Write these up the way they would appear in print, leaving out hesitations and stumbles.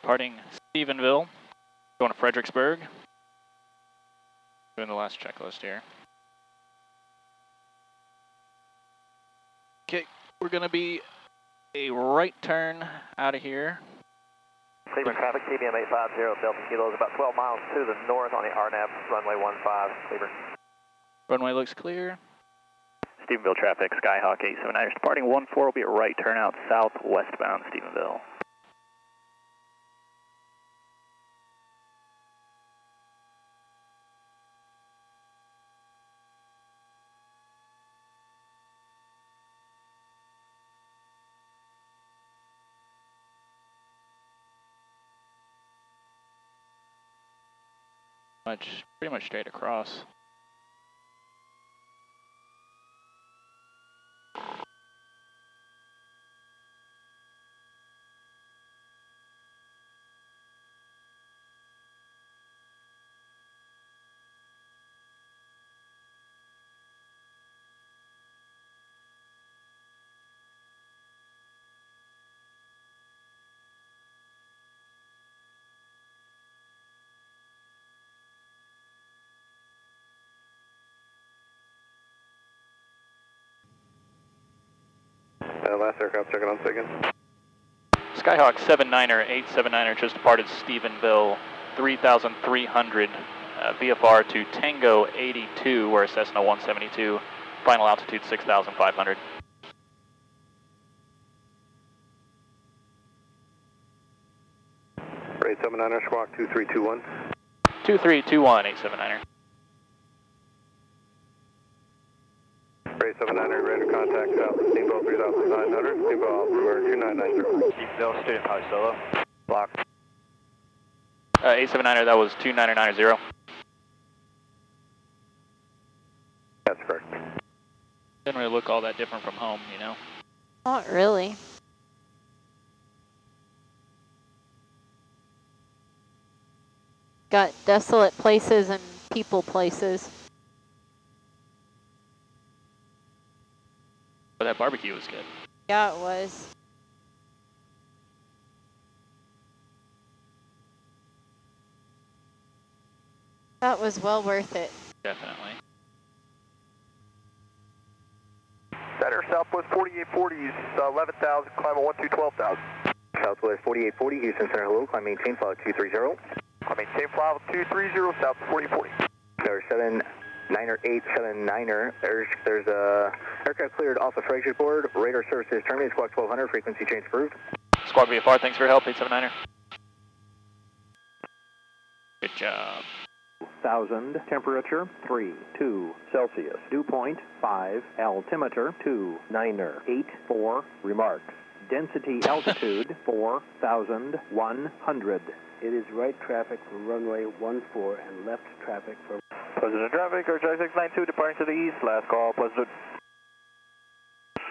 departing Stephenville, going to Fredericksburg. Doing the last checklist here. Okay, we're going to be a right turn out of here. Cleveland traffic, TBM 850, Delta Kilo is about 12 miles to the north on the RNAV, runway 15, Cleveland. Runway looks clear. Stephenville traffic, Skyhawk 879ers departing 14 will be a right turn out southwestbound Stephenville. Pretty much straight across. Last aircraft, checking on second. Skyhawk 879er just departed Stephenville, 3,300 VFR to Tango 82, we're Cessna 172, final altitude 6,500. Ray 79er, squawk 2321. 2321, 879er. Ray 79er, ready to contact south Steamboat 3900, Steamboat altimeter 2990. Stephenville, student pilot solo. Block. 879er, that was 2990. That's correct. Didn't really look all that different from home, you know? Not really. Got desolate places and people places. But that barbecue was good. Yeah, it was. That was well worth it. Definitely. Center Southwest 4840, 11,000, climb 12,000. Southwest 4840, Houston Center, hello, climb maintain, flight 230. Climb maintain, flight 230, South 4040. There's 79er, 879er, there's a aircraft cleared off of Fredericksburg, radar services terminated, squawk 1200, frequency change approved. Squawk VFR, thanks for your help, 879er. Good job. 1000, temperature 32 Celsius, dew point 5, altimeter 29er, 84, remarks. Density altitude 4,100. It is right traffic for runway 14 and left traffic for... Pleasant traffic, Air 692 departing to the east, last call, Pleasant.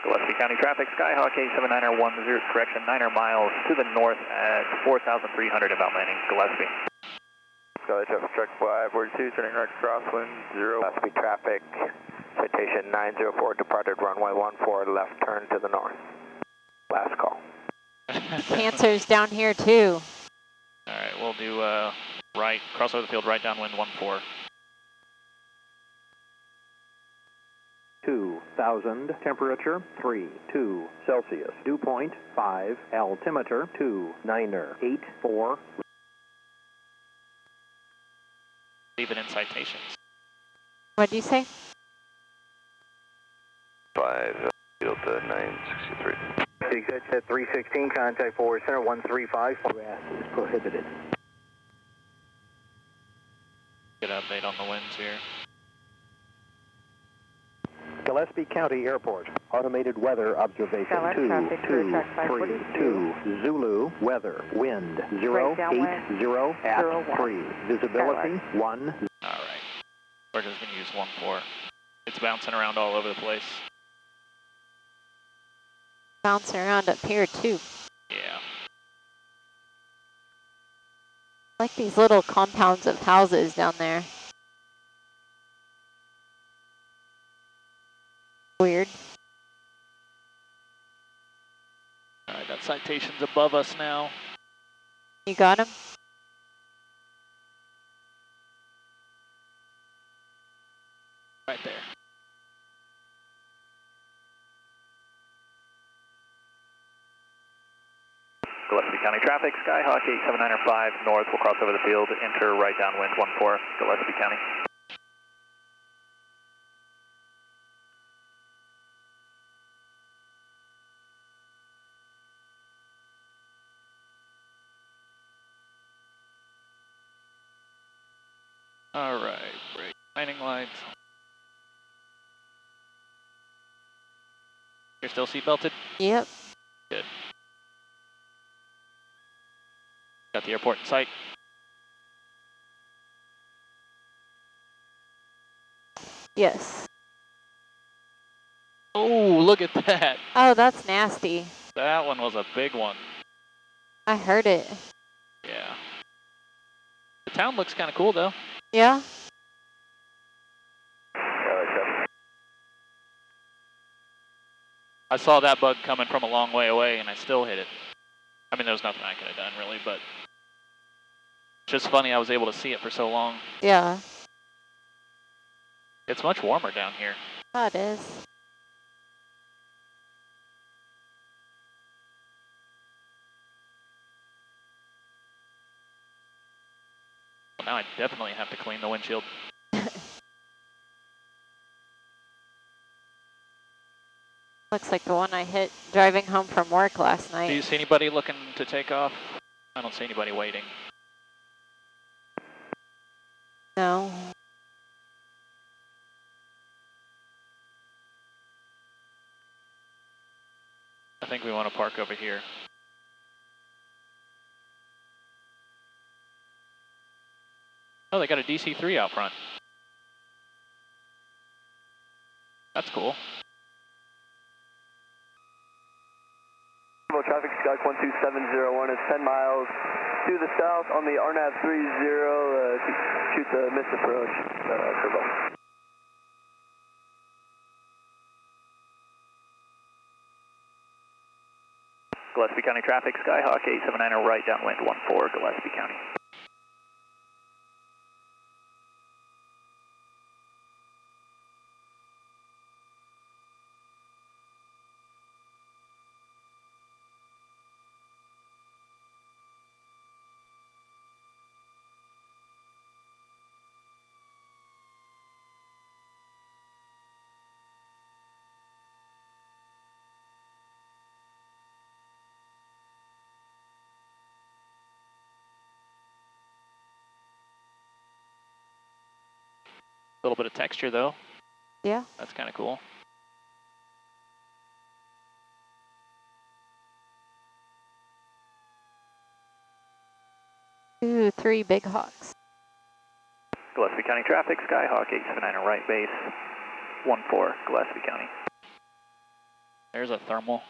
Gillespie County traffic, Skyhawk 879er 10, correction, 9 miles to the north at 4,300 about landing, Gillespie. Skyline traffic, track 542, turning right crosswind, 0. Gillespie traffic, citation 904, departed runway 14, left turn to the north. Last call. Cancer's down here too. Alright, we'll do right, cross over the field, right downwind 14. 2000, temperature 32 Celsius, dew point 5, altimeter 29er, 84. Even in citations. What'd you say? 5, Delta 963. Exit at 316, contact forward center 135. Grass is prohibited. Good update on the winds here. Gillespie County Airport, automated weather observation 2232, Zulu, weather, wind 080 at 3, visibility 1. Alright, we're just going to use 14. It's bouncing around all over the place. Bouncing around up here too. Yeah. I like these little compounds of houses down there. Weird. Alright, that citation's above us now. You got him? Right there. Gillespie County traffic, Skyhawk 87905 north will cross over the field, enter right downwind 14, Gillespie County. All right, brake landing lights. You're still seat belted? Yep. Good. Got the airport in sight. Yes. Oh, look at that. Oh, that's nasty. That one was a big one. I heard it. Yeah. The town looks kind of cool, though. Yeah? I saw that bug coming from a long way away, and I still hit it. I mean, there was nothing I could have done, really, but it's just funny I was able to see it for so long. Yeah. It's much warmer down here. Oh, it is. Well, now I definitely have to clean the windshield. Looks like the one I hit driving home from work last night. Do you see anybody looking to take off? I don't see anybody waiting. No. I think we want to park over here. Oh, they got a DC-3 out front. That's cool. Traffic, Sky 12701 is 10 miles to the south on the RNAV 30, shoot the miss approach, Turbo. Gillespie County traffic, Skyhawk 879 right downwind 14, Gillespie County. A little bit of texture, though. Yeah. That's kind of cool. Ooh, 3 big hawks. Gillespie County traffic, Skyhawk 879 right base 14, Gillespie County. There's a thermal.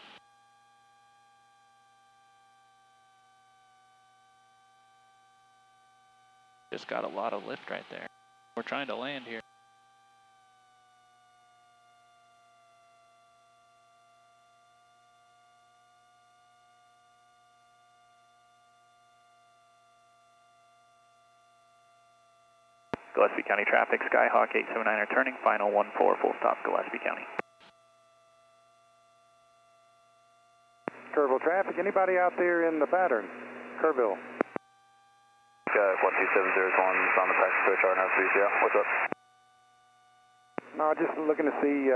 Just got a lot of lift right there. We're trying to land here. Gillespie County traffic, Skyhawk 879 returning, final 14, full stop, Gillespie County. Kerrville traffic, anybody out there in the pattern? Kerrville. 12701 is on the practice switch, RNAV 30. What's up? No, just looking to see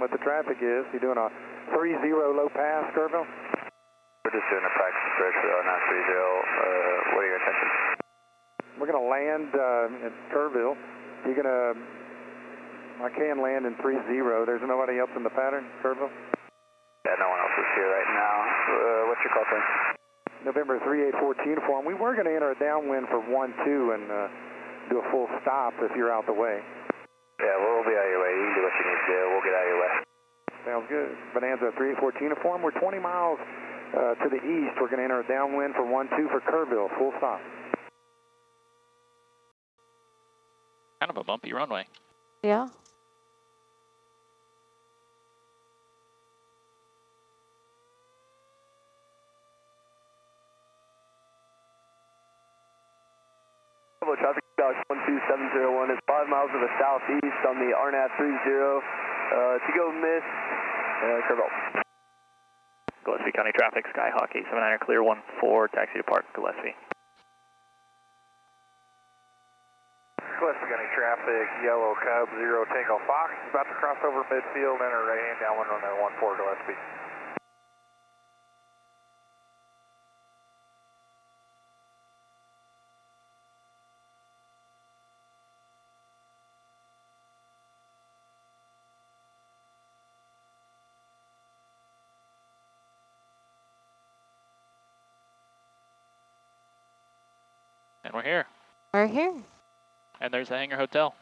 what the traffic is. You doing a 30 low pass, Kerrville? We're just doing a practice switch for RNAV 30. What are your intentions? We're going to land at Kerrville. You're going to... I can land in 30. There's nobody else in the pattern, Kerrville? Yeah, no one else is here right now. What's your call time? November 3814 uniform. We were going to enter a downwind for 12 and do a full stop if you're out the way. Yeah, we'll be out of your way. You can do what you need to do. We'll get out of your way. Sounds good. Bonanza 3814 uniform. We're 20 miles to the east. We're going to enter a downwind for 12 for Kerrville. Full stop. Kind of a bumpy runway. Yeah. Seahawk 12701 is 5 miles to the southeast on the RNAV 30. To go miss, curve out. Gillespie County traffic, Skyhawk 879er, clear 14, taxi to park, Gillespie. Gillespie County traffic, yellow Cub 0 Tango Fox, about to cross over midfield, enter right hand downwind runway 14 Gillespie. And we're here. We're here. And there's the Hangar Hotel.